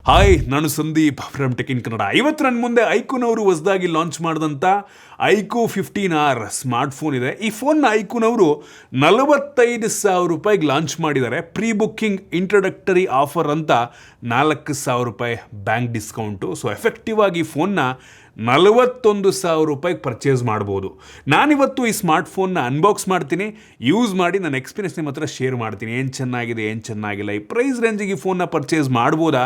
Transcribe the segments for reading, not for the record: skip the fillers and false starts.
Hi, ನಾನು Sandeep from tech in Kannada. ಇವತ್ತು ನನ್ನ ಮುಂದೆ ಐಕೂನವರು ಹೊಸದಾಗಿ ಲಾಂಚ್ ಮಾಡಿದಂಥ ಐಕೂ 15R ಸ್ಮಾರ್ಟ್ಫೋನ್ ಇದೆ. ಈ ಫೋನ್ನ ಐಕೂನವರು 45,000 ರೂಪಾಯಿಗೆ ಲಾಂಚ್ ಮಾಡಿದ್ದಾರೆ. ಪ್ರೀ ಬುಕ್ಕಿಂಗ್ ಇಂಟ್ರೊಡಕ್ಟರಿ ಆಫರ್ ಅಂತ 4,000 ರೂಪಾಯಿ ಬ್ಯಾಂಕ್ ಡಿಸ್ಕೌಂಟು. ಸೊ ಎಫೆಕ್ಟಿವ್ ಆಗಿ ಫೋನ್ನ 41,000 ರೂಪಾಯಿಗೆ ಪರ್ಚೇಸ್ ಮಾಡ್ಬೋದು. ನಾನಿವತ್ತು ಈ ಸ್ಮಾರ್ಟ್ಫೋನ್ನ ಅನ್ಬಾಕ್ಸ್ ಮಾಡ್ತೀನಿ, ಯೂಸ್ ಮಾಡಿ ನನ್ನ ಎಕ್ಸ್ಪೀರಿಯನ್ಸ್ ನಿಮ್ಮ ಹತ್ರ ಶೇರ್ ಮಾಡ್ತೀನಿ. ಏನು ಚೆನ್ನಾಗಿದೆ, ಏನು ಚೆನ್ನಾಗಿಲ್ಲ, ಈ ಪ್ರೈಸ್ ರೇಂಜಿಗೆ ಈ ಫೋನ್ನ ಪರ್ಚೇಸ್ ಮಾಡ್ಬೋದಾ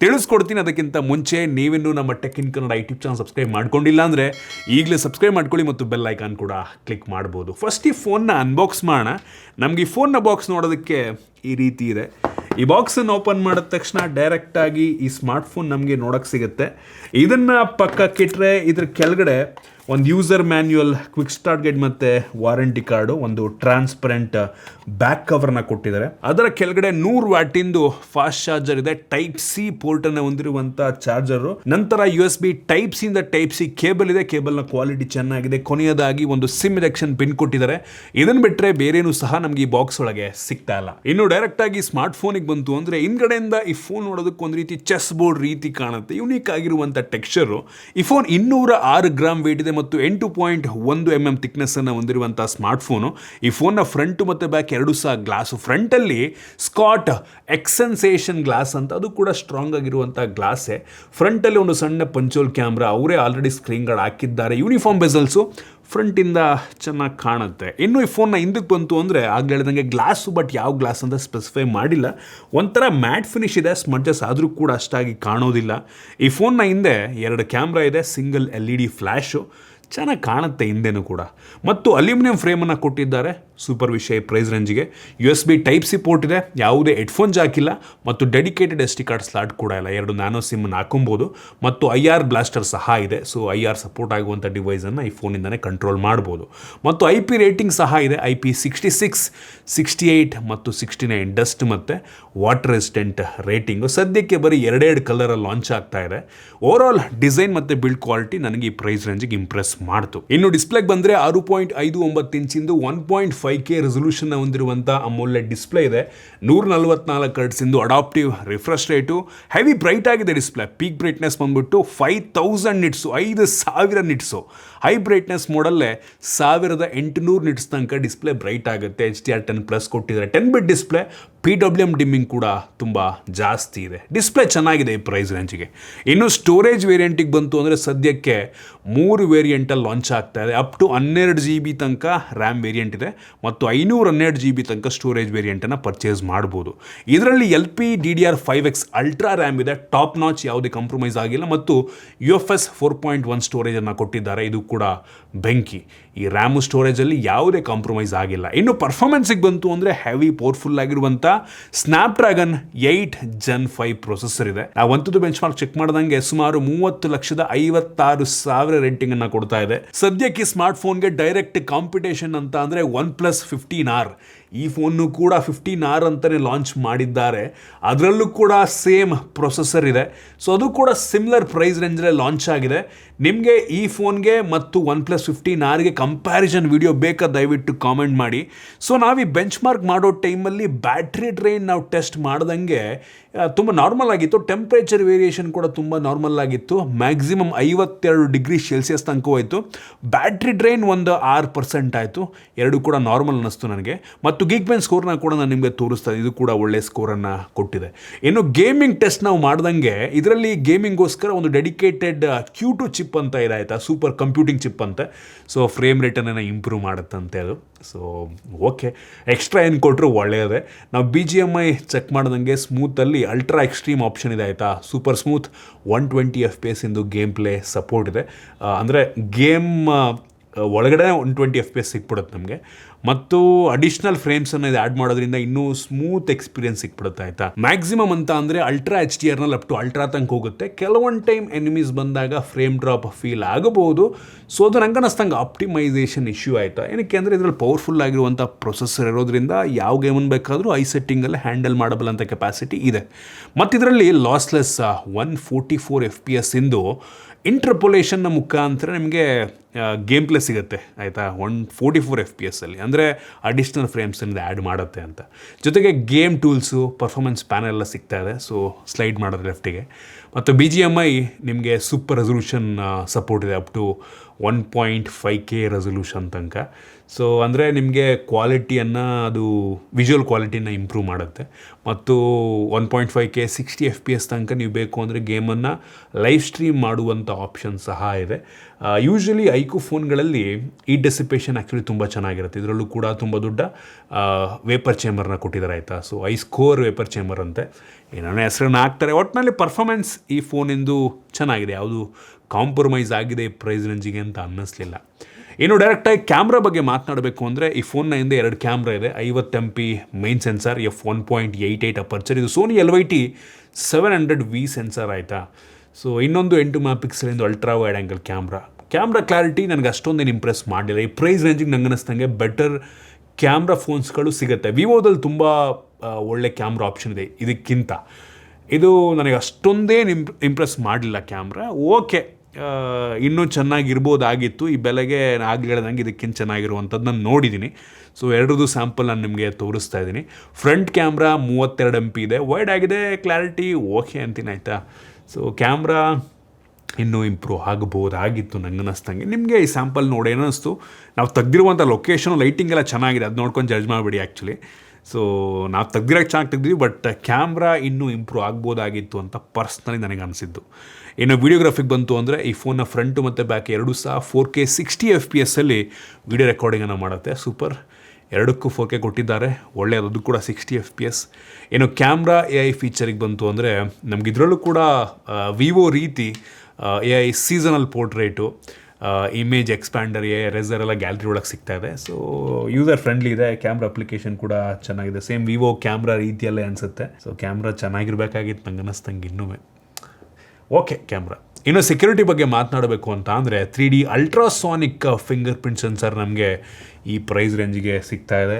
ತಿಳಿಸ್ಕೊಡ್ತೀನಿ. ಅದಕ್ಕಿಂತ ಮುಂಚೆ ನೀವಿನ್ನೂ ನಮ್ಮ tech in Kannada YouTube channel subscribe ಮಾಡ್ಕೊಂಡಿಲ್ಲ ಅಂದರೆ ಈಗಲೇ ಸಬ್ಸ್ಕ್ರೈಬ್ ಮಾಡ್ಕೊಳ್ಳಿ ಮತ್ತು ಬೆಲ್ ಐಕಾನ್ ಕೂಡ ಕ್ಲಿಕ್ ಮಾಡ್ಬೋದು. ಫಸ್ಟ್ ಈ ಫೋನ್ನ ಅನ್ಬಾಕ್ಸ್ ಮಾಡೋಣ. ನಮಗೆ ಈ ಫೋನ್ನ ಬಾಕ್ಸ್ ನೋಡೋದಕ್ಕೆ ಈ ರೀತಿ ಇದೆ. ಈ ಬಾಕ್ಸನ್ನು ಓಪನ್ ಮಾಡಿದ ತಕ್ಷಣ ಡೈರೆಕ್ಟಾಗಿ ಈ ಸ್ಮಾರ್ಟ್ಫೋನ್ ನಮಗೆ ನೋಡೋಕ್ಕೆ ಸಿಗುತ್ತೆ. ಇದನ್ನು ಪಕ್ಕಕ್ಕಿಟ್ಟರೆ ಇದ್ರ ಕೆಳಗಡೆ ಒಂದು user manual, quick start guide ಮತ್ತು ವಾರಂಟಿ ಕಾರ್ಡು, ಒಂದು ಟ್ರಾನ್ಸ್ಪರೆಂಟ್ ಬ್ಯಾಕ್ ಕವರ್ನ ಕೊಟ್ಟಿದ್ದಾರೆ. ಅದರ ಕೆಳಗಡೆ 100 ವ್ಯಾಟಿಂದು ಫಾಸ್ಟ್ ಚಾರ್ಜರ್ ಇದೆ. ಟೈಪ್ ಸಿ ಪೋರ್ಟನ್ನು ಹೊಂದಿರುವಂಥ ಚಾರ್ಜರು. ನಂತರ USB ಟೈಪ್ ಸಿ ಇಂದ ಟೈಪ್ ಸಿ ಕೇಬಲ್ ಇದೆ. ಕೇಬಲ್ನ ಕ್ವಾಲಿಟಿ ಚೆನ್ನಾಗಿದೆ. ಕೊನೆಯದಾಗಿ ಒಂದು ಸಿಮ್ ಇಜೆಕ್ಷನ್ ಪಿನ್ ಕೊಟ್ಟಿದ್ದಾರೆ. ಇದನ್ನು ಬಿಟ್ಟರೆ ಬೇರೇನೂ ಸಹ ನಮಗೆ ಈ ಬಾಕ್ಸ್ ಒಳಗೆ ಸಿಗ್ತಾ ಇಲ್ಲ. ಇನ್ನು ಡೈರೆಕ್ಟಾಗಿ ಸ್ಮಾರ್ಟ್ ಫೋನಿಗೆ ಬಂತು ಅಂದರೆ ಹಿಂದ್ಗಡೆಯಿಂದ ಈ ಫೋನ್ ನೋಡೋದಕ್ಕೆ ಒಂದು ರೀತಿ ಚೆಸ್ ಬೋರ್ಡ್ ರೀತಿ ಕಾಣುತ್ತೆ. ಯುನೀಕ್ ಆಗಿರುವಂಥ ಟೆಕ್ಸ್ಚರು. ಈ ಫೋನ್ 206 ಗ್ರಾಮ್ ವೇಟ್ ಇದೆ ಮತ್ತು 8.1 mm ಥಿಕ್ನೆಸ್ ಅನ್ನು ಹೊಂದಿರುವಂಥ ಸ್ಮಾರ್ಟ್ಫೋನು. ಈ ಫೋನ್ನ ಫ್ರಂಟ್ ಮತ್ತು ಬ್ಯಾಕ್ ಎರಡೂ ಸಹ ಗ್ಲಾಸು. ಫ್ರಂಟಲ್ಲಿ ಸ್ಕಾಟ್ ಎಕ್ಸೆನ್ಸೇಷನ್ ಗ್ಲಾಸ್ ಅಂತ, ಅದು ಕೂಡ ಸ್ಟ್ರಾಂಗ್ ಆಗಿರುವಂಥ ಗ್ಲಾಸೇ. ಫ್ರಂಟಲ್ಲಿ ಒಂದು ಸಣ್ಣ ಪಂಚೋಲ್ ಕ್ಯಾಮ್ರಾ, ಅವರೇ ಆಲ್ರೆಡಿ ಸ್ಕ್ರೀನ್ ಗಾರ್ಡ್ ಹಾಕಿದ್ದಾರೆ. ಯೂನಿಫಾರ್ಮ್ ಬೆಸಲ್ಸು ಫ್ರಂಟಿಂದ ಚೆನ್ನಾಗಿ ಕಾಣುತ್ತೆ. ಇನ್ನು ಈ ಫೋನ್ನ ಹಿಂದಕ್ಕೆ ಬಂತು ಅಂದರೆ ಆಗಲೇ ಹೇಳಿದಂಗೆ ಗ್ಲಾಸು, ಬಟ್ ಯಾವ ಗ್ಲಾಸ್ ಅಂತ ಸ್ಪೆಸಿಫೈ ಮಾಡಿಲ್ಲ. ಒಂಥರ ಮ್ಯಾಟ್ ಫಿನಿಶ್ ಇದೆ, ಸ್ಮಡ್ಜಸ್ ಆದರೂ ಕೂಡ ಅಷ್ಟಾಗಿ ಕಾಣೋದಿಲ್ಲ. ಈ ಫೋನ್ನ ಹಿಂದೆ 2 ಕ್ಯಾಮ್ರಾ ಇದೆ, ಸಿಂಗಲ್ LED ಫ್ಲ್ಯಾಶು, ಚೆನ್ನಾಗಿ ಕಾಣುತ್ತೆ ಹಿಂದೆನೂ ಕೂಡ. ಮತ್ತು ಅಲ್ಯೂಮಿನಿಯಂ ಫ್ರೇಮನ್ನು ಕೊಟ್ಟಿದ್ದಾರೆ. ಸೂಪರ್ ವಿಷಯ ಪ್ರೈಸ್ ರೇಂಜಿಗೆ. USB ಟೈಪ್ ಸಿ ಪೋರ್ಟ್ ಇದೆ, ಯಾವುದೇ ಹೆಡ್ಫೋನ್ ಜಾಕ್ ಇಲ್ಲ ಮತ್ತು ಡೆಡಿಕೇಟೆಡ್ SD ಕಾರ್ಡ್ ಸ್ಲಾಟ್ ಕೂಡ ಇಲ್ಲ. 2 ನ್ಯಾನೋ ಸಿಮ್ಮನ್ನು ಹಾಕೊಬೋದು ಮತ್ತು IR ಬ್ಲಾಸ್ಟರ್ ಸಹ ಇದೆ. ಸೊ IR ಸಪೋರ್ಟ್ ಆಗುವಂಥ ಡಿವೈಸನ್ನು ಈ ಫೋನಿಂದನೇ ಕಂಟ್ರೋಲ್ ಮಾಡ್ಬೋದು. ಮತ್ತು IP ರೇಟಿಂಗ್ ಸಹ ಇದೆ. IP66, 68 ಮತ್ತು 69 ಡಸ್ಟ್ ಮತ್ತು ವಾಟರ್ ರೆಸಿಸ್ಟೆಂಟ್ ರೇಟಿಂಗು. ಸದ್ಯಕ್ಕೆ ಬರೀ 2 ಕಲರಲ್ಲಿ ಲಾಂಚ್ ಆಗ್ತಾ ಇದೆ. ಓವರಾಲ್ ಡಿಸೈನ್ ಮತ್ತು ಬಿಲ್ಡ್ ಕ್ವಾಲಿಟಿ ನನಗೆ ಈ ಪ್ರೈಸ್ ರೇಂಜಿಗೆ ಇಂಪ್ರೆಸ್ ಮಾಡ್ತು. ಇನ್ನು ಡಿಸ್ಪ್ಲೇಗೆ ಬಂದರೆ 6.59 ಇಂಚಿಂದು 1.5K ರೆಸೊಲ್ಯೂಷನ್ ಹೊಂದಿರುವಂಥ ಅಮೋಲೆಡ್ ಡಿಸ್ಪ್ಲೇ ಇದೆ. 144 hertz adaptive refresh rate. Heavy bright ಆಗಿದೆ ಡಿಸ್ಪ್ಲೇ. ಪೀಕ್ ಬ್ರೈಟ್ನೆಸ್ ಬಂದ್ಬಿಟ್ಟು 5000 ನಿಟ್ಸು, 5000 ನಿಟ್ಸು. ಹೈ ಬ್ರೈಟ್ನೆಸ್ ಮೋಡಲ್ಲೇ 1800 ನಿಟ್ಸ್ ತನಕ ಡಿಸ್ಪ್ಲೇ ಬ್ರೈಟ್ ಆಗುತ್ತೆ. HDR10+ ಕೊಟ್ಟಿದ್ದಾರೆ. 10 ಬಿಟ್ ಡಿಸ್ಪ್ಲೇ. PWM ಡಿಮ್ಮಿಂಗ್ ಕೂಡ ತುಂಬ ಜಾಸ್ತಿ ಇದೆ. ಡಿಸ್ಪ್ಲೇ ಚೆನ್ನಾಗಿದೆ ಈ ಪ್ರೈಸ್ ರೇಂಜಿಗೆ. ಇನ್ನು ಸ್ಟೋರೇಜ್ ವೇರಿಯಂಟಿಗೆ ಬಂತು ಅಂದರೆ ಸದ್ಯಕ್ಕೆ 3 ವೇರಿಯಂಟಲ್ಲಿ ಲಾಂಚ್ ಆಗ್ತಾ ಇದೆ. ಅಪ್ ಟು 12 GB ತನಕ ರ್ಯಾಮ್ ವೇರಿಯಂಟ್ ಇದೆ ಮತ್ತು 512 GB ತನಕ ಸ್ಟೋರೇಜ್ ವೇರಿಯಂಟನ್ನು ಪರ್ಚೇಸ್ ಮಾಡ್ಬೋದು. ಇದರಲ್ಲಿ LPDDR5X ಅಲ್ಟ್ರಾ ರ್ಯಾಮ್ ಇದೆ. ಟಾಪ್ ನಾಚ್, ಯಾವುದೇ ಕಾಂಪ್ರಮೈಸ್ ಆಗಿಲ್ಲ ಮತ್ತು UFS 4.1 ಸ್ಟೋರೇಜನ್ನು ಕೊಟ್ಟಿದ್ದಾರೆ. ಇದು ಕೂಡ ಬೆಂಕಿ. ಈ ರ್ಯಾಮು ಸ್ಟೋರೇಜಲ್ಲಿ ಯಾವುದೇ ಕಾಂಪ್ರಮೈಸ್ ಆಗಿಲ್ಲ. ಇನ್ನು ಪರ್ಫಾರ್ಮೆನ್ಸಿಗೆ ಬಂತು ಅಂದರೆ ಹೆವಿ ಪವರ್ಫುಲ್ ಆಗಿರುವಂಥ ಸ್ನ್ಯಾಪ್ಡ್ರ್ಯಾಗನ್ 8 Gen 5 ಪ್ರೊಸೆಸರ್ ಇದೆ. ನಾವು ಒಂಥದ್ದು ಬೆಂಚ್ ಮಾರ್ಕ್ ಚೆಕ್ ಮಾಡಿದಂಗೆ ಸುಮಾರು 30,56,000 ರೇಟಿಂಗ್ ಅನ್ನು ಕೊಡ್ತಾ ಇದೆ. ಸದ್ಯಕ್ಕೆ ಸ್ಮಾರ್ಟ್ ಫೋನ್ಗೆ ಡೈರೆಕ್ಟ್ ಕಾಂಪಿಟೇಷನ್ ಅಂತ ಅಂದರೆ OnePlus 15R. ಈ ಫೋನ್ನು ಕೂಡ 15R ಅಂತಲೇ ಲಾಂಚ್ ಮಾಡಿದ್ದಾರೆ. ಅದರಲ್ಲೂ ಕೂಡ ಸೇಮ್ ಪ್ರೊಸೆಸರ್ ಇದೆ. ಸೊ ಅದು ಕೂಡ ಸಿಮಿಲರ್ ಪ್ರೈಸ್ ರೇಂಜಲ್ಲೇ ಲಾಂಚ್ ಆಗಿದೆ. ನಿಮಗೆ ಈ ಫೋನ್ಗೆ ಮತ್ತು OnePlus 15Rಗೆ ಕಂಪ್ಯಾರಿಸನ್ ವಿಡಿಯೋ ಬೇಕಾ ದಯವಿಟ್ಟು ಕಾಮೆಂಟ್ ಮಾಡಿ. ಸೊ ನಾವು ಈ ಬೆಂಚ್ ಮಾರ್ಕ್ ಮಾಡೋ ಟೈಮಲ್ಲಿ ಬ್ಯಾಟ್ರಿ ಡ್ರೈನ್ ನಾವು ಟೆಸ್ಟ್ ಮಾಡ್ದಂಗೆ ತುಂಬ ನಾರ್ಮಲ್ ಆಗಿತ್ತು. ಟೆಂಪ್ರೇಚರ್ ವೇರಿಯೇಷನ್ ಕೂಡ ತುಂಬ ನಾರ್ಮಲ್ ಆಗಿತ್ತು. ಮ್ಯಾಕ್ಸಿಮಮ್ 52 ಡಿಗ್ರಿ ಸೆಲ್ಸಿಯಸ್ ತನಕ ಹೋಯಿತು. ಬ್ಯಾಟ್ರಿ ಡ್ರೈನ್ ಒಂದು 6% ಆಯಿತು. ಎರಡು ಕೂಡ ನಾರ್ಮಲ್ ಅನ್ನಿಸ್ತು ನನಗೆ. ಮತ್ತು ಗೀಕ್ಬೆಂಚ್ ಸ್ಕೋರ್ನ ಕೂಡ ನಾನು ನಿಮಗೆ ತೋರಿಸ್ತಾ ಇದು ಕೂಡ ಒಳ್ಳೆ ಸ್ಕೋರನ್ನು ಕೊಟ್ಟಿದೆ. ಇನ್ನು ಗೇಮಿಂಗ್ ಟೆಸ್ಟ್ ನಾವು ಮಾಡ್ದಂಗೆ ಇದರಲ್ಲಿ ಗೇಮಿಂಗೋಸ್ಕರ ಒಂದು ಡೆಡಿಕೇಟೆಡ್ Q2 ಚಿಪ್ ಅಂತ ಇದೆ, ಆಯಿತಾ, ಸೂಪರ್ ಕಂಪ್ಯೂಟಿಂಗ್ ಚಿಪ್ ಅಂತ. ಸೊ ಫ್ರೇಮ್ ರೇಟನ್ನು ಇಂಪ್ರೂವ್ ಮಾಡುತ್ತಂತೆ ಅದು. ಸೊ ಓಕೆ, ಎಕ್ಸ್ಟ್ರಾ ಏನು ಕೊಟ್ಟರು ಒಳ್ಳೆಯದೇ. ನಾವು BGMI ಚೆಕ್ ಮಾಡ್ದಂಗೆ ಸ್ಮೂತಲ್ಲಿ ಅಲ್ಟ್ರಾ ಎಕ್ಸ್ಟ್ರೀಮ್ ಆಪ್ಷನ್ ಇದೆ, ಆಯಿತಾ. Super smooth 120 FPS game play support ಇದೆ. ಅಂದರೆ ಗೇಮ್ ಒಳಗಡೆ 120 FPS ಸಿಕ್ಬಿಡುತ್ತೆ ನಮಗೆ. ಮತ್ತು ಅಡಿಷ್ನಲ್ ಫ್ರೇಮ್ಸನ್ನು ಇದು ಆ್ಯಡ್ ಮಾಡೋದ್ರಿಂದ ಇನ್ನೂ ಸ್ಮೂತ್ ಎಕ್ಸ್ಪೀರಿಯನ್ಸ್ ಸಿಕ್ಬಿಡುತ್ತೆ, ಆಯಿತಾ. ಮ್ಯಾಕ್ಸಿಮಮ್ ಅಂತ ಅಂದರೆ ಅಲ್ಟ್ರಾ HDRನಲ್ಲಿ ಅಪ್ ಟು ಅಲ್ಟ್ರಾ ತನಕ ಹೋಗುತ್ತೆ. ಕೆಲವೊಂದು ಟೈಮ್ ಎನಿಮೀಸ್ ಬಂದಾಗ ಫ್ರೇಮ್ ಡ್ರಾಪ್ ಫೀಲ್ ಆಗಬಹುದು. ಸೊ ಅದು ನಂಗೆ ಅನ್ನಿಸ್ತಂಗೆ ಆಪ್ಟಿಮೈಸೇಷನ್ ಇಶ್ಯೂ, ಆಯಿತಾ. ಏನಕ್ಕೆ ಅಂದರೆ ಇದರಲ್ಲಿ ಪವರ್ಫುಲ್ ಆಗಿರುವಂಥ ಪ್ರೊಸೆಸರ್ ಇರೋದ್ರಿಂದ ಯಾವ ಗೇಮನ್ನು ಬೇಕಾದರೂ ಐ ಸೆಟ್ಟಿಂಗಲ್ಲೇ ಹ್ಯಾಂಡಲ್ ಮಾಡಬಲ್ ಅಂತ ಕೆಪಾಸಿಟಿ ಇದೆ. ಮತ್ತು ಇದರಲ್ಲಿ ಲಾಸ್ಲೆಸ್ 144 FPS ಇಂಟರ್ಪೊಲೇಷನ್ನ ಮುಖಾಂತರ ನಿಮಗೆ ಗೇಮ್ ಪ್ಲೇ ಸಿಗುತ್ತೆ ಆಯಿತಾ 144 FPS ಅಂದರೆ ಅಡಿಷ್ನಲ್ ಫ್ರೇಮ್ಸನ್ನು ಆ್ಯಡ್ ಮಾಡುತ್ತೆ ಅಂತ. ಜೊತೆಗೆ ಗೇಮ್ ಟೂಲ್ಸು ಪರ್ಫಾರ್ಮೆನ್ಸ್ ಪ್ಯಾನಲ್ ಎಲ್ಲ ಸಿಗ್ತಾ ಇದೆ. ಸೊ ಸ್ಲೈಡ್ ಮಾಡೋದು ಲೆಫ್ಟಿಗೆ. ಮತ್ತು BGMI ನಿಮಗೆ ಸೂಪರ್ ರೆಸೊಲ್ಯೂಷನ್ ಸಪೋರ್ಟ್ ಇದೆ, ಅಪ್ ಟು 1.5K ರೆಸೊಲ್ಯೂಷನ್ ತನಕ. ಸೊ ಅಂದರೆ ನಿಮಗೆ ಕ್ವಾಲಿಟಿಯನ್ನು ಅದು ವಿಜುವಲ್ ಕ್ವಾಲಿಟಿನ ಇಂಪ್ರೂವ್ ಮಾಡುತ್ತೆ. ಮತ್ತು 1.5K 60 FPS ತನಕ ನೀವು ಬೇಕು ಅಂದರೆ ಗೇಮನ್ನು ಲೈವ್ ಸ್ಟ್ರೀಮ್ ಮಾಡುವಂಥ ಆಪ್ಷನ್ ಸಹ ಇದೆ. ಯೂಶ್ವಲಿ ಐಕ್ಯೂ ಫೋನ್ಗಳಲ್ಲಿ ಈ ಡೆಸಿಪೇಷನ್ ಆ್ಯಕ್ಚುಲಿ ತುಂಬ ಚೆನ್ನಾಗಿರುತ್ತೆ. ಇದರಲ್ಲೂ ಕೂಡ ತುಂಬ ದೊಡ್ಡ ವೇಪರ್ ಚೇಂಬರ್ನ ಕೊಟ್ಟಿದ್ದಾರೆ ಆಯಿತಾ. ಸೊ ಐಸ್ಕೋರ್ ವೇಪರ್ ಚೇಂಬರ್ ಅಂತೆ ಏನಾನ ಹೆಸರನ್ನು ಹಾಕ್ತಾರೆ. ಒಟ್ಟಿನಲ್ಲಿ ಪರ್ಫಾರ್ಮೆನ್ಸ್ ಈ ಫೋನಿಂದು ಚೆನ್ನಾಗಿದೆ, ಯಾವುದು ಕಾಂಪ್ರಮೈಸ್ ಆಗಿದೆ ಈ ಪ್ರೈಸ್ ರೇಂಜಿಗೆ ಅಂತ ಅನ್ನಿಸ್ಲಿಲ್ಲ. ಇನ್ನು ಡೈರೆಕ್ಟಾಗಿ ಕ್ಯಾಮ್ರಾ ಬಗ್ಗೆ ಮಾತನಾಡಬೇಕು ಅಂದರೆ ಈ ಫೋನ್ನ ಹಿಂದೆ 2 ಕ್ಯಾಮ್ರಾ ಇದೆ. 50 MP main sensor, f1.88 aperture. ಇದು ಸೋನಿ LYT 700V ಸೆನ್ಸಾರ್ ಆಯಿತಾ. ಸೊ ಇನ್ನೊಂದು 8 MP ultra wide angle camera clarity ನನಗೆ ಅಷ್ಟೊಂದೇನು ಇಂಪ್ರೆಸ್ ಮಾಡಲಿಲ್ಲ. ಈ ಪ್ರೈಸ್ ರೇಂಜಿಗೆ ನಂಗೆ ಅನ್ನಿಸ್ದಂಗೆ ಬೆಟರ್ ಕ್ಯಾಮ್ರಾ ಫೋನ್ಸ್ಗಳು ಸಿಗುತ್ತೆ. ವಿವೋದಲ್ಲಿ ತುಂಬ ಒಳ್ಳೆ ಕ್ಯಾಮ್ರಾ ಆಪ್ಷನ್ ಇದೆ ಇದಕ್ಕಿಂತ. ಇದು ನನಗೆ ಅಷ್ಟೊಂದೇನು ಇಂಪ್ರೆಸ್ ಮಾಡಲಿಲ್ಲ ಕ್ಯಾಮ್ರಾ. ಓಕೆ, ಇನ್ನೂ ಚೆನ್ನಾಗಿರ್ಬೋದಾಗಿತ್ತು. ಈ ಬೆಲೆಗೆ ಆಗಲಿ ಹೇಳ್ದಂಗೆ ಇದಕ್ಕಿಂತ ಚೆನ್ನಾಗಿರುವಂಥದ್ದು ನಾನು ನೋಡಿದ್ದೀನಿ. ಸೊ ಎರಡರದ್ದು ಸ್ಯಾಂಪಲ್ ನಾನು ನಿಮಗೆ ತೋರಿಸ್ತಾ ಇದ್ದೀನಿ. ಫ್ರಂಟ್ ಕ್ಯಾಮ್ರಾ 32 MP ಇದೆ, ವೈಡ್ ಆಗಿದೆ, ಕ್ಲಾರಿಟಿ ಓಕೆ ಅಂತೀನಿ ಆಯಿತಾ. ಸೊ ಕ್ಯಾಮ್ರಾ ಇನ್ನೂ ಇಂಪ್ರೂವ್ ಆಗ್ಬೋದಾಗಿತ್ತು ನಂಗೆ ಅನ್ನಿಸ್ದಂಗೆ. ನಿಮಗೆ ಈ ಸ್ಯಾಂಪಲ್ ನೋಡಿ ಏನಿಸ್ತು? ನಾವು ತೆಗ್ದಿರುವಂಥ ಲೊಕೇಶನ್ ಲೈಟಿಂಗ್ ಎಲ್ಲ ಚೆನ್ನಾಗಿದೆ, ಅದು ನೋಡ್ಕೊಂಡು ಜಡ್ಜ್ ಮಾಡಿಬಿಡಿ ಆ್ಯಕ್ಚುಲಿ. ಸೊ ನಾವು ತೆಗ್ದಿರೋಕ್ಕೆ ಚೆನ್ನಾಗಿ ತೆಗ್ದಿದ್ವಿ, ಬಟ್ ಕ್ಯಾಮ್ರಾ ಇನ್ನೂ ಇಂಪ್ರೂವ್ ಆಗ್ಬೋದಾಗಿತ್ತು ಅಂತ ಪರ್ಸ್ನಲಿ ನನಗೆ ಅನಿಸಿದ್ದು. ಇನ್ನು ವೀಡಿಯೋಗ್ರಫಿಗೆ ಬಂತು ಅಂದರೆ ಈ ಫೋನ್ನ ಫ್ರಂಟು ಮತ್ತು ಬ್ಯಾಕ್ ಎರಡೂ ಸಹ 4K 60 FPS ವೀಡಿಯೋ ರೆಕಾರ್ಡಿಂಗನ್ನು ಮಾಡುತ್ತೆ. ಸೂಪರ್, ಎರಡಕ್ಕೂ 4K ಕೊಟ್ಟಿದ್ದಾರೆ, ಒಳ್ಳೆಯದು. ಅದು ಕೂಡ 60 FPS. ಇನ್ನು ಕ್ಯಾಮ್ರಾ AI ಫೀಚರಿಗೆ ಬಂತು ಅಂದರೆ ನಮ್ಗೆ ಇದರಲ್ಲೂ ಕೂಡ ವಿವೋ ರೀತಿ AI seasonal portrait, image expander, eraser ಎಲ್ಲ ಗ್ಯಾಲರಿ ಒಳಗೆ ಸಿಗ್ತಾ ಇದೆ. ಸೊ ಯೂಸರ್ ಫ್ರೆಂಡ್ಲಿ ಇದೆ. ಕ್ಯಾಮ್ರಾ ಅಪ್ಲಿಕೇಶನ್ ಕೂಡ ಚೆನ್ನಾಗಿದೆ, ಸೇಮ್ ವಿವೋ ಕ್ಯಾಮ್ರಾ ರೀತಿಯಲ್ಲೇ ಅನಿಸುತ್ತೆ. ಸೊ ಕ್ಯಾಮ್ರಾ ಚೆನ್ನಾಗಿರ್ಬೇಕಾಗಿತ್ತು ನಂಗೆ ಅನ್ನಿಸ್ದಂಗೆ ಇನ್ನೂ. Okay camera. ಇನ್ನು ಸೆಕ್ಯೂರಿಟಿ ಬಗ್ಗೆ ಮಾತನಾಡಬೇಕು ಅಂತ ಅಂದರೆ 3D ultrasonic finger print sensor ನಮಗೆ ಈ ಪ್ರೈಸ್ ರೇಂಜಿಗೆ ಸಿಗ್ತಾ ಇದೆ.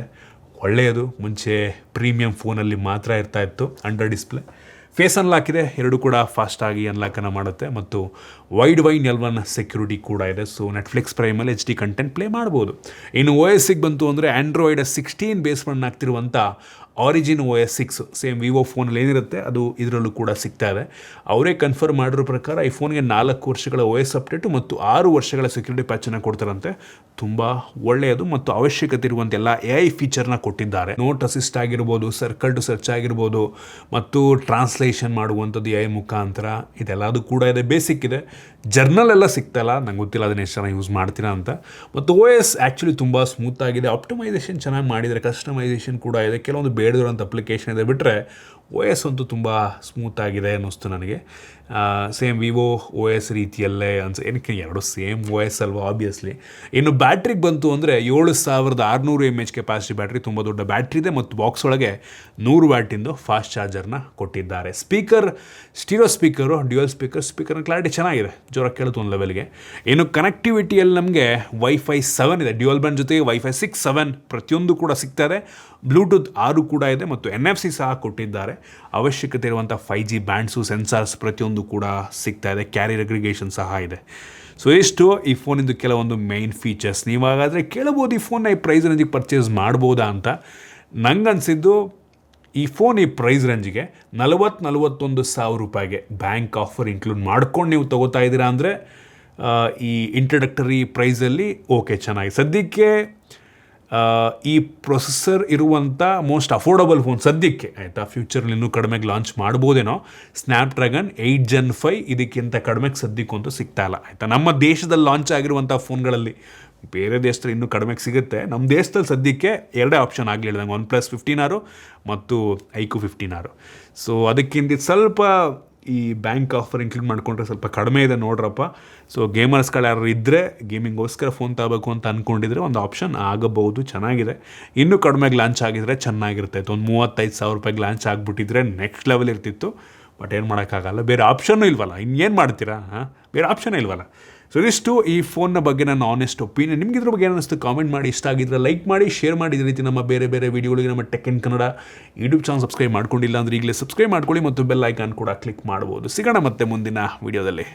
ಒಳ್ಳೆಯದು. ಮುಂಚೆ ಪ್ರೀಮಿಯಂ ಫೋನಲ್ಲಿ ಮಾತ್ರ ಇರ್ತಾಯಿತ್ತು ಅಂಡರ್ ಡಿಸ್ಪ್ಲೇ. ಫೇಸ್ ಅನ್ಲಾಕ್ ಇದೆ, ಎರಡೂ ಕೂಡ ಫಾಸ್ಟಾಗಿ ಅನ್ಲಾಕನ್ನು ಮಾಡುತ್ತೆ. ಮತ್ತು ವೈಡ್ ವೈನ್ L1 ಸೆಕ್ಯೂರಿಟಿ ಕೂಡ ಇದೆ. ಸೊ ನೆಟ್ಫ್ಲಿಕ್ಸ್ ಪ್ರೈಮಲ್ಲಿ HD ಕಂಟೆಂಟ್ ಪ್ಲೇ ಮಾಡ್ಬೋದು. ಇನ್ನು OS ಬಂತು ಅಂದರೆ ಆ್ಯಂಡ್ರಾಯ್ಡ್ 16 ಬೇಸ್ ಮಾಡಿ ಆಗ್ತಿರುವಂಥ ಆರಿಜಿನ್ OS 6 ಸೇಮ್ ವಿವೋ ಫೋನಲ್ಲಿ ಏನಿರುತ್ತೆ ಅದು ಇದರಲ್ಲೂ ಕೂಡ ಸಿಗ್ತಾ ಇದೆ. ಅವರೇ ಕನ್ಫರ್ಮ್ ಮಾಡಿರೋ ಪ್ರಕಾರ ಈ ಫೋನ್ಗೆ 4 ವರ್ಷಗಳ OS ಅಪ್ಡೇಟು ಮತ್ತು 6 ವರ್ಷಗಳ ಸೆಕ್ಯೂರಿಟಿ ಪ್ಯಾಚನ್ನು ಕೊಡ್ತಾರಂತೆ. ತುಂಬ ಒಳ್ಳೆಯದು ಮತ್ತು ಅವಶ್ಯಕತೆ ಇರುವಂಥ ಎಲ್ಲ AI ಫೀಚರ್ನ ಕೊಟ್ಟಿದ್ದಾರೆ. ನೋಟ್ ಅಸಿಸ್ಟ್ ಆಗಿರ್ಬೋದು, ಸರ್ಕಲ್ ಟು ಸರ್ಚ್ ಆಗಿರ್ಬೋದು, ಮತ್ತು ಟ್ರಾನ್ಸ್ಲೇಷನ್ ಮಾಡುವಂಥದ್ದು AI ಮುಖಾಂತರ, ಇದೆಲ್ಲದು ಕೂಡ ಇದೆ. ಬೇಸಿಕ್ ಇದೆ. ಜರ್ನಲ್ ಎಲ್ಲ ಸಿಗ್ತಾಯಿಲ್ಲ, ನಂಗೆ ಗೊತ್ತಿಲ್ಲ ಅದನ್ನ ಎಷ್ಟು ಜನ ಯೂಸ್ ಮಾಡ್ತೀರಾ ಅಂತ. ಮತ್ತು OS ಆ್ಯಕ್ಚುಲಿ ತುಂಬ ಸ್ಮೂತಾಗಿದೆ, ಆಪ್ಟಿಮೈಸೇಷನ್ ಚೆನ್ನಾಗಿ ಮಾಡಿದರೆ, ಕಸ್ಟಮೈಸೇಷನ್ ಕೂಡ ಇದೆ, ಕೆಲವೊಂದು ಬೇಡದಿರೋಂಥ ಅಪ್ಲಿಕೇಶನ್ ಇದೆ. ಬಿಟ್ಟರೆ OS ಅಂತೂ ತುಂಬ ಸ್ಮೂತಾಗಿದೆ ಅನ್ನಿಸ್ತು ನನಗೆ. ಸೇಮ್ ವಿವೋ OS ರೀತಿಯಲ್ಲೇ ಏನಕ್ಕೆ ಎರಡು ಸೇಮ್ OS ಅಲ್ವಾ ಆಬ್ವಿಯಸ್ಲಿ. ಇನ್ನು ಬ್ಯಾಟ್ರಿಗೆ ಬಂತು ಅಂದರೆ 7600 mAh ಕೆಪಾಸಿಟಿ ಬ್ಯಾಟ್ರಿ, ತುಂಬ ದೊಡ್ಡ ಬ್ಯಾಟ್ರಿ ಇದೆ. ಮತ್ತು ಬಾಕ್ಸ್ ಒಳಗೆ 100 ವ್ಯಾಟಿಂದು ಫಾಸ್ಟ್ ಚಾರ್ಜರ್ನ ಕೊಟ್ಟಿದ್ದಾರೆ. ಸ್ಪೀಕರ್ ಸ್ಟೀರಿಯೋ ಸ್ಪೀಕರು, ಡ್ಯುಯಲ್ ಸ್ಪೀಕರ್ನ ಕ್ಲಾರಿಟಿ ಚೆನ್ನಾಗಿದೆ, ಜೋರಾಗಿ ಕೇಳುತ್ತೆ ಒಂದು ಲೆವೆಲ್ಗೆ. ಇನ್ನು ಕನೆಕ್ಟಿವಿಟಿಯಲ್ಲಿ ನಮಗೆ Wi-Fi 7 ಇದೆ, ಡ್ಯುಯಲ್ ಬ್ಯಾಂಡ್ ಜೊತೆಗೆ Wi-Fi 6, 7 ಪ್ರತಿಯೊಂದು ಕೂಡ ಸಿಗ್ತಾ ಇದೆ. ಬ್ಲೂಟೂತ್ 6 ಕೂಡ ಇದೆ ಮತ್ತು NFC ಸಹ ಕೊಟ್ಟಿದ್ದಾರೆ. ಅವಶ್ಯಕತೆ ಇರುವಂಥ 5G ಬ್ಯಾಂಡ್ಸು, ಸೆನ್ಸಾರ್ಸ್ ಪ್ರತಿಯೊಂದು ಕೂಡ ಸಿಗ್ತಾ ಇದೆ. ಕ್ಯಾರಿಯರ್ ಅಗ್ರಿಗೇಷನ್ ಸಹ ಇದೆ. ಸೊ ಇಷ್ಟು ಈ ಫೋನಿಂದು ಕೆಲವೊಂದು ಮೇನ್ ಫೀಚರ್ಸ್. ನೀವಾಗಾದರೆ ಕೇಳಬಹುದು ಈ ಫೋನ್ನ ಈ ಪ್ರೈಸ್ ರೇಂಜಿಗೆ ಪರ್ಚೇಸ್ ಮಾಡ್ಬೋದಾ ಅಂತ. ನಂಗೆ ಅನಿಸಿದ್ದು ಈ ಫೋನ್ ಈ ಪ್ರೈಸ್ ರೇಂಜಿಗೆ 40-41 ಸಾವಿರ ರೂಪಾಯಿಗೆ ಬ್ಯಾಂಕ್ ಆಫರ್ ಇನ್ಕ್ಲೂಡ್ ಮಾಡ್ಕೊಂಡು ನೀವು ತೊಗೋತಾ ಇದ್ದೀರಾ ಅಂದರೆ ಈ ಇಂಟ್ರಡಕ್ಟರಿ ಪ್ರೈಸಲ್ಲಿ ಓಕೆ ಚೆನ್ನಾಗಿ. ಸದ್ಯಕ್ಕೆ ಈ ಪ್ರೊಸೆಸರ್ ಇರುವಂಥ ಮೋಸ್ಟ್ ಅಫೋರ್ಡಬಲ್ ಫೋನ್ ಸದ್ಯಕ್ಕೆ ಆಯಿತಾ. ಫ್ಯೂಚರಲ್ಲಿ ಇನ್ನೂ ಕಡಿಮೆಗೆ ಲಾಂಚ್ ಮಾಡ್ಬೋದೇನೋ. ಸ್ನ್ಯಾಪ್ಡ್ರ್ಯಾಗನ್ 8 Gen 5 ಇದಕ್ಕಿಂತ ಕಡಿಮೆಗೆ ಸದ್ಯಕ್ಕಂತೂ ಸಿಗ್ತಾ ಇಲ್ಲ ಆಯಿತಾ. ನಮ್ಮ ದೇಶದಲ್ಲಿ ಲಾಂಚ್ ಆಗಿರುವಂಥ ಫೋನ್ಗಳಲ್ಲಿ, ಬೇರೆ ದೇಶದಲ್ಲಿ ಇನ್ನೂ ಕಡಿಮೆಗೆ ಸಿಗುತ್ತೆ. ನಮ್ಮ ದೇಶದಲ್ಲಿ ಸದ್ಯಕ್ಕೆ ಎರಡೇ ಆಪ್ಷನ್ ಆಗಲಿ ಹೇಳ್ದಂಗೆ, OnePlus 15R ಮತ್ತು iQOO 15R. ಸೊ ಅದಕ್ಕಿಂತ ಸ್ವಲ್ಪ ಈ ಬ್ಯಾಂಕ್ ಆಫರ್ ಇನ್ಕ್ಲೂಡ್ ಮಾಡಿಕೊಂಡ್ರೆ ಸ್ವಲ್ಪ ಕಡಿಮೆ ಇದೆ ನೋಡ್ರಪ್ಪ. ಸೊ ಗೇಮರ್ಸ್ಗಳು ಯಾರು ಇದ್ದರೆ, ಗೇಮಿಂಗೋಸ್ಕರ ಫೋನ್ ತಗೋಬೇಕು ಅಂತ ಅಂದ್ಕೊಂಡಿದ್ರೆ ಒಂದು ಆಪ್ಷನ್ ಆಗಬಹುದು, ಚೆನ್ನಾಗಿದೆ. ಇನ್ನೂ ಕಡಿಮೆಗೆ ಲಾಂಚ್ ಆಗಿದ್ರೆ ಚೆನ್ನಾಗಿರುತ್ತೆ. ಒಂದು 35 ಸಾವಿರ ರೂಪಾಯಿಗೆ ಲಾಂಚ್ ಆಗಿಬಿಟ್ಟಿದ್ರೆ ನೆಕ್ಸ್ಟ್ ಲೆವೆಲ್ ಇರ್ತಿತ್ತು. ಬಟ್ ಏನು ಮಾಡೋಕ್ಕಾಗಲ್ಲ, ಬೇರೆ ಆಪ್ಷನ್ನೂ ಇಲ್ವಲ್ಲ, ಇನ್ನೇನು ಮಾಡ್ತೀರಾ? ಬೇರೆ ಆಪ್ಷನ್ನೇ ಇಲ್ವಲ್ಲ. ಸೊ ಇಷ್ಟು ಈ ಫೋನ್ನ ಬಗ್ಗೆ ನನ್ನ ಆನೆಸ್ಟ್ ಒಪಿನಿಯನ್. ನಿಮ್ಗೆ ಇದ್ರ ಬಗ್ಗೆ ಏನು ಅನ್ನಿಸ್ತು ಕಾಮೆಂಟ್ ಮಾಡಿ. ಇಷ್ಟ ಆಗಿದ್ರೆ ಲೈಕ್ ಮಾಡಿ, ಶೇರ್ ಮಾಡಿ. ಇದೇ ರೀತಿ ನಮ್ಮ ಬೇರೆ ಬೇರೆ ವೀಡಿಯೋಗಳಿಗೆ ನಮ್ಮ tech in Kannada YouTube channel subscribe ಮಾಡ್ಕೊಂಡಿಲ್ಲ ಅಂದರೆ ಈಗಲೇ ಸಬ್ಸ್ಕ್ರೈಬ್ ಮಾಡ್ಕೊಳ್ಳಿ ಮತ್ತು ಬೆಲ್ ಐಕಾನ್ ಕೂಡ ಕ್ಲಿಕ್ ಮಾಡ್ಬೋದು. ಸಿಗೋಣ ಮತ್ತೆ ಮುಂದಿನ ವೀಡಿಯೋದಲ್ಲಿ.